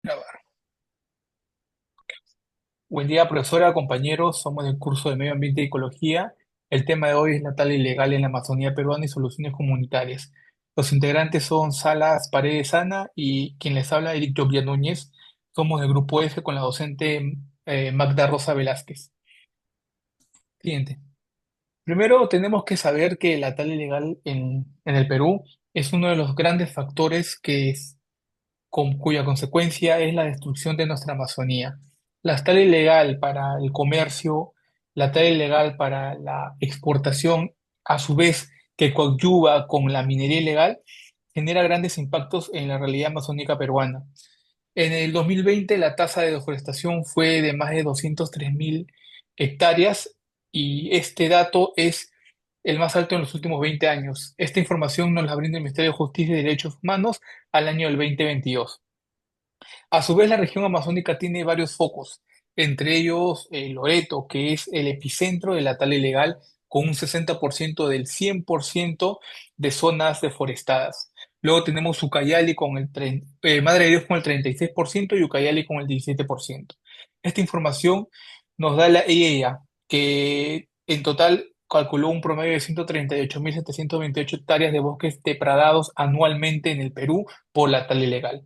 Grabar. Buen día, profesora, compañeros. Somos del curso de Medio Ambiente y Ecología. El tema de hoy es la tala ilegal en la Amazonía peruana y soluciones comunitarias. Los integrantes son Salas Paredes Ana y quien les habla, Eric Jovia Núñez. Somos del grupo F con la docente Magda Rosa Velázquez. Siguiente. Primero, tenemos que saber que la tala ilegal en el Perú es uno de los grandes factores cuya consecuencia es la destrucción de nuestra Amazonía. La tala ilegal para el comercio, la tala ilegal para la exportación, a su vez que coadyuva con la minería ilegal, genera grandes impactos en la realidad amazónica peruana. En el 2020 la tasa de deforestación fue de más de 203.000 hectáreas y este dato es el más alto en los últimos 20 años. Esta información nos la brinda el Ministerio de Justicia y Derechos Humanos al año del 2022. A su vez, la región amazónica tiene varios focos, entre ellos Loreto, que es el epicentro de la tala ilegal, con un 60% del 100% de zonas deforestadas. Luego tenemos Ucayali con Madre de Dios con el 36% y Ucayali con el 17%. Esta información nos da la IEA, que en total calculó un promedio de 138.728 hectáreas de bosques depradados anualmente en el Perú por la tala ilegal.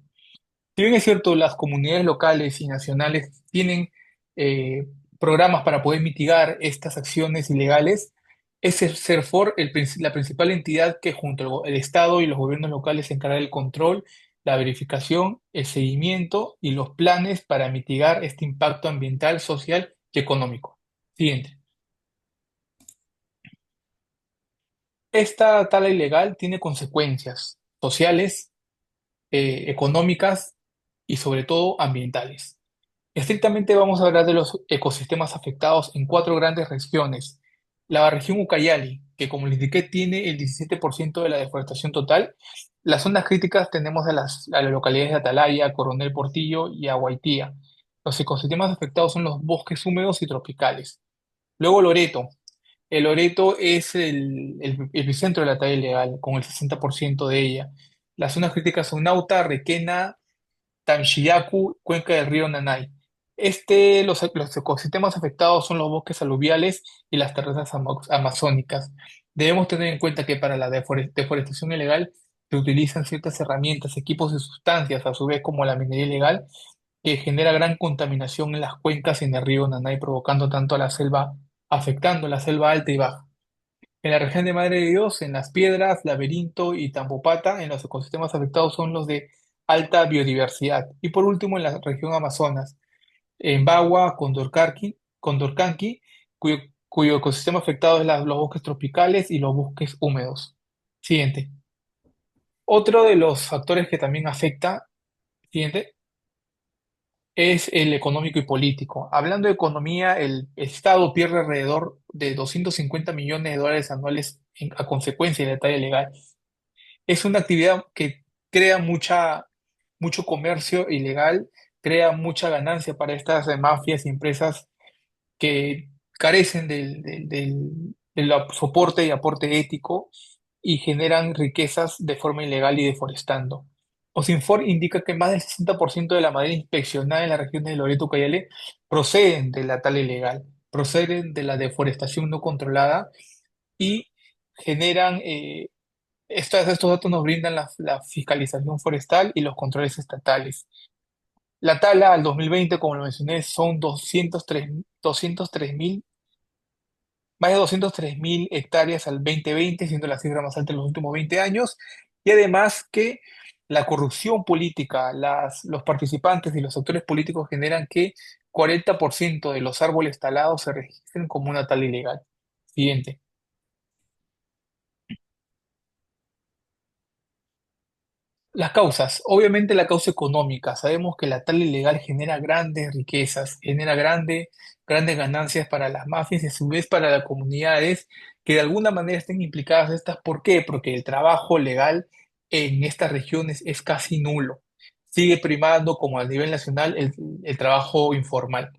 Si bien es cierto, las comunidades locales y nacionales tienen eh, programas para poder mitigar estas acciones ilegales, es el CERFOR la principal entidad que junto al Estado y los gobiernos locales se encarga del control, la verificación, el seguimiento y los planes para mitigar este impacto ambiental, social y económico. Siguiente. Esta tala ilegal tiene consecuencias sociales, económicas y sobre todo ambientales. Estrictamente vamos a hablar de los ecosistemas afectados en cuatro grandes regiones. La región Ucayali, que como les indiqué tiene el 17% de la deforestación total. Las zonas críticas tenemos a las localidades de Atalaya, Coronel Portillo y Aguaitía. Los ecosistemas afectados son los bosques húmedos y tropicales. Luego Loreto. El Loreto es el epicentro de la talla ilegal, con el 60% de ella. Las zonas críticas son Nauta, Requena, Tamchiyacu, cuenca del río Nanay. Los ecosistemas afectados son los bosques aluviales y las terrazas amazónicas. Debemos tener en cuenta que para la deforestación ilegal se utilizan ciertas herramientas, equipos y sustancias, a su vez como la minería ilegal, que genera gran contaminación en las cuencas y en el río Nanay, provocando tanto a la selva, afectando la selva alta y baja. En la región de Madre de Dios, en Las Piedras, Laberinto y Tambopata, en los ecosistemas afectados son los de alta biodiversidad. Y por último, en la región Amazonas, en Bagua, Condorcanqui, cuyo ecosistema afectado es los bosques tropicales y los bosques húmedos. Siguiente. Otro de los factores que también afecta, siguiente, es el económico y político. Hablando de economía, el Estado pierde alrededor de 250 millones de dólares anuales a consecuencia de la talla ilegal. Es una actividad que crea mucho comercio ilegal, crea mucha ganancia para estas mafias y empresas que carecen del soporte y aporte ético y generan riquezas de forma ilegal y deforestando. Osinfor indica que más del 60% de la madera inspeccionada en la región de Loreto Cayale proceden de la tala ilegal, proceden de la deforestación no controlada y generan estos datos nos brindan la fiscalización forestal y los controles estatales. La tala al 2020, como lo mencioné, son 203.000, más de 203.000 hectáreas al 2020, siendo la cifra más alta en los últimos 20 años. Y además que la corrupción política, los participantes y los actores políticos generan que 40% de los árboles talados se registren como una tala ilegal. Siguiente. Las causas, obviamente la causa económica. Sabemos que la tala ilegal genera grandes riquezas, genera grandes ganancias para las mafias y a su vez para las comunidades que de alguna manera estén implicadas estas. ¿Por qué? Porque el trabajo legal en estas regiones es casi nulo. Sigue primando como a nivel nacional el trabajo informal.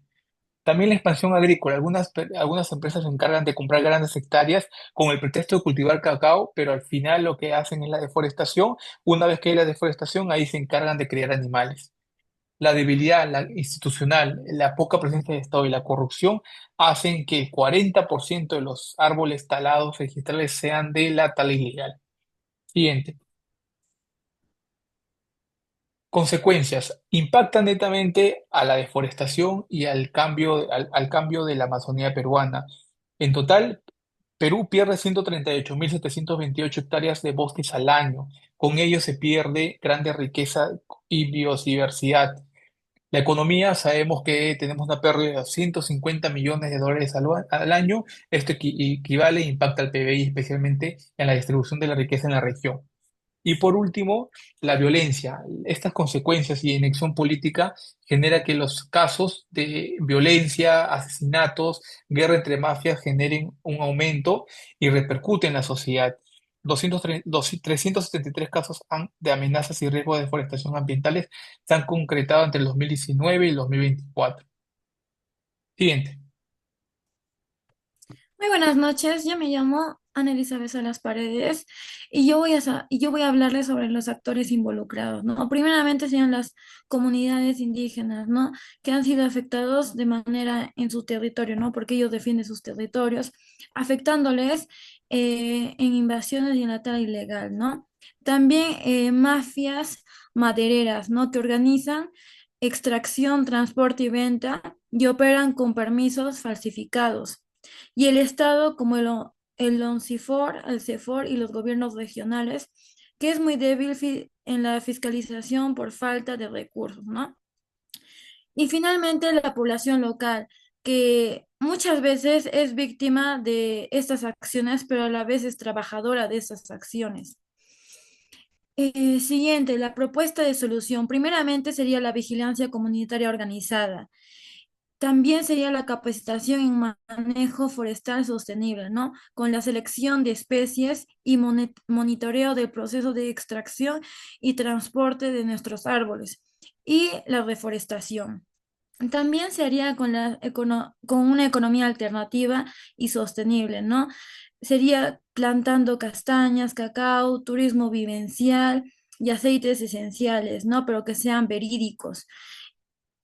También la expansión agrícola. Algunas empresas se encargan de comprar grandes hectáreas con el pretexto de cultivar cacao, pero al final lo que hacen es la deforestación. Una vez que hay la deforestación, ahí se encargan de criar animales. La debilidad institucional, la poca presencia de Estado y la corrupción hacen que el 40% de los árboles talados registrales sean de la tala ilegal. Siguiente. Consecuencias. Impactan netamente a la deforestación y al cambio de la Amazonía peruana. En total, Perú pierde 138.728 hectáreas de bosques al año. Con ello se pierde grande riqueza y biodiversidad. La economía, sabemos que tenemos una pérdida de 250 millones de dólares al año. Esto equivale e impacta al PBI, especialmente en la distribución de la riqueza en la región. Y por último, la violencia. Estas consecuencias y inacción política genera que los casos de violencia, asesinatos, guerra entre mafias generen un aumento y repercuten en la sociedad. 373 casos de amenazas y riesgos de deforestación ambientales se han concretado entre el 2019 y el 2024. Siguiente. Muy buenas noches, yo me llamo Ana Elizabeth Salas Paredes y yo voy a hablarles sobre los actores involucrados, ¿no? Primeramente serían las comunidades indígenas, ¿no? Que han sido afectados de manera en su territorio, ¿no? Porque ellos defienden sus territorios, afectándoles en invasiones y en la tala ilegal, ¿no? También mafias madereras, ¿no? Que organizan extracción, transporte y venta y operan con permisos falsificados y el Estado como el ONCIFOR, el CEFOR y los gobiernos regionales, que es muy débil en la fiscalización por falta de recursos, ¿no? Y finalmente la población local, que muchas veces es víctima de estas acciones, pero a la vez es trabajadora de estas acciones. Siguiente, la propuesta de solución. Primeramente sería la vigilancia comunitaria organizada. También sería la capacitación en manejo forestal sostenible, ¿no? Con la selección de especies y monitoreo del proceso de extracción y transporte de nuestros árboles. Y la reforestación. También se haría con una economía alternativa y sostenible, ¿no? Sería plantando castañas, cacao, turismo vivencial y aceites esenciales, ¿no? Pero que sean verídicos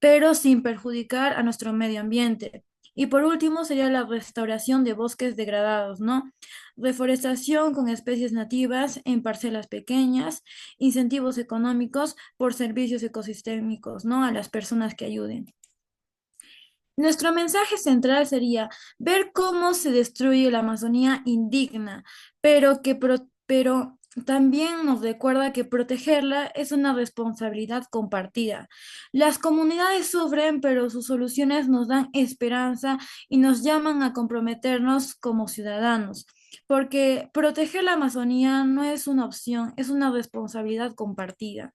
pero sin perjudicar a nuestro medio ambiente. Y por último sería la restauración de bosques degradados, ¿no? Reforestación con especies nativas en parcelas pequeñas, incentivos económicos por servicios ecosistémicos, ¿no? A las personas que ayuden. Nuestro mensaje central sería ver cómo se destruye la Amazonía indigna, pero también nos recuerda que protegerla es una responsabilidad compartida. Las comunidades sufren, pero sus soluciones nos dan esperanza y nos llaman a comprometernos como ciudadanos, porque proteger la Amazonía no es una opción, es una responsabilidad compartida.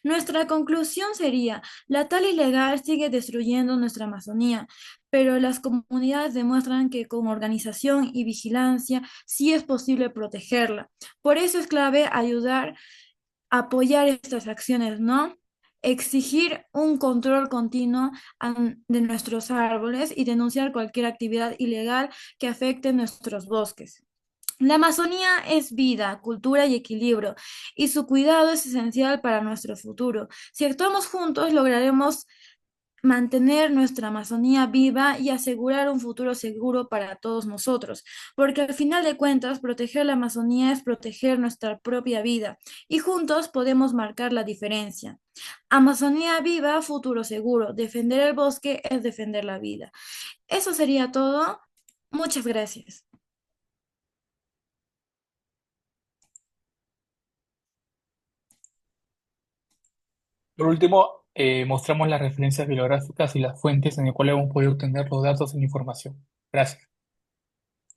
Nuestra conclusión sería, la tala ilegal sigue destruyendo nuestra Amazonía, pero las comunidades demuestran que con organización y vigilancia sí es posible protegerla. Por eso es clave ayudar a apoyar estas acciones, ¿no? Exigir un control continuo de nuestros árboles y denunciar cualquier actividad ilegal que afecte nuestros bosques. La Amazonía es vida, cultura y equilibrio, y su cuidado es esencial para nuestro futuro. Si actuamos juntos, lograremos mantener nuestra Amazonía viva y asegurar un futuro seguro para todos nosotros, porque al final de cuentas, proteger la Amazonía es proteger nuestra propia vida, y juntos podemos marcar la diferencia. Amazonía viva, futuro seguro. Defender el bosque es defender la vida. Eso sería todo. Muchas gracias. Por último, mostramos las referencias bibliográficas y las fuentes en las cuales hemos podido obtener los datos y la información. Gracias.